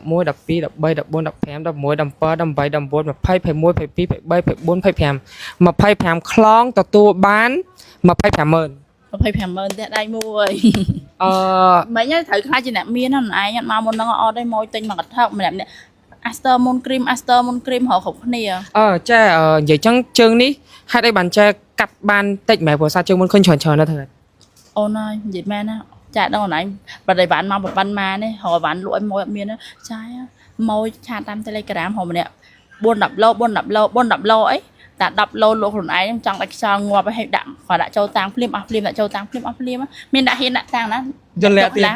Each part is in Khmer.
11 12 13 14 15 16 17 18 19 20 21 22 23 24 25 ខ្លងទទួលបាន250000 250000ទេដៃមួយ អឺ មិញត្រូវខ្លាចជាអ្នកមានហ្នឹងឯងអត់មកមុនហ្នឹងអត់ទេមកទិញមកកថោកម្នាក់ Aster Moon Cream រកគ្រប់គ្នា ចានិយាយចឹងជើងនេះហេតុអីបានចាកាត់បានតិចមែនព្រោះសារជើងមុនឃើញច្រើនណាស់ហ្នឹង អូនហើយនិយាយមែនណាចាដល់អនឡាញបើតែបានមកប្រហែលម៉ានេះហើយបានលក់ឲ្យមកអត់មានចាយមកឆាតតាម Telegram ហៅម្នាក់4 10 ឡូអីតែ10 ឡូលក់ខ្លួនឯងចង់ឲ្យខ្យល់ងាប់ឲ្យដាក់គាត់ដាក់ចូលតាំងភ្លាមអស់ភ្លាមដាក់ចូលតាំងភ្លាមអស់ភ្លាមមានដាក់ហ៊ានដាក់តាំងណា យល់លាក់ទៀត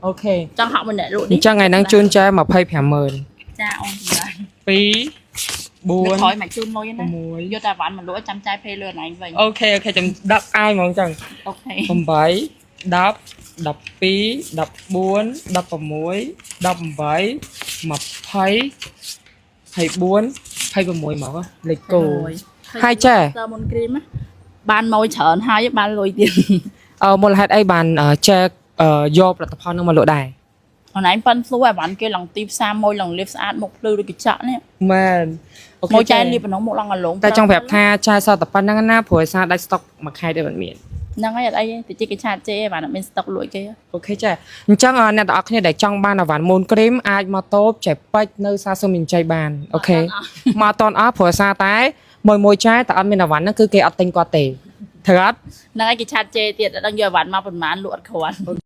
អូខេ ចង់ហៅម្នាក់លក់ អញ្ចឹងថ្ងៃហ្នឹងជូនចែ250000 ចាអូនចា 2 4 4 ហើយមកជូនលុយណា 6 យកតែវ៉ាន់មកលក់ចាំចាយពេលលឿនឯងវិញ អូខេចាំដាក់អាយហ្មងចឹង អូខេ 8 10 12 14 16 18 20 24 26មកលេខគោហើយចា តើមុនគ្រីមបានមកច្រើនហើយបានលុយទៀត មូលហេតុអីបានចែកយកផលិតផលហ្នឹងមកលក់ដែរ អនឡាញប៉ាន់ស្រួលឲ្យបានគេឡើងទីផ្សារមួយឡើងលាបស្អាតមុខភ្លឺដូចកញ្ចក់នេះ មែនអូ មក ខេ ចែកលាបប៉ុណ្ណឹងមកឡើងអាឡុង តែចង់ប្រាប់ថាចាយសតតែប៉ុណ្្នឹងណាព្រោះឯសារដាច់ស្តុកមួយខែទេមិនមាន ហ្នឹងហើយអត់អីទេតិចគេឆាតជេរបានអត់មានស្តុកលក់គេ អូខេចាអញ្ចឹងអ្នកទាំងអស់គ្នាដែលចង់បានអាវ៉ាន់មូនគ្រីមអាចមកតូបចែកពេជ្រនៅសាសុំមានជ័យបានអូខេមកអត់តន់អស់ព្រោះសារតែមួយចែតែអត់មានអាវ៉ាន់ហ្នឹងគឺគេអត់ទិញគាត់ទេត្រូវអត់ ហ្នឹងហើយគេឆាតជេរទៀតអត់ដឹងយកអាវ៉ាន់មកប៉ុន្មានលក់អត់គ្រាន់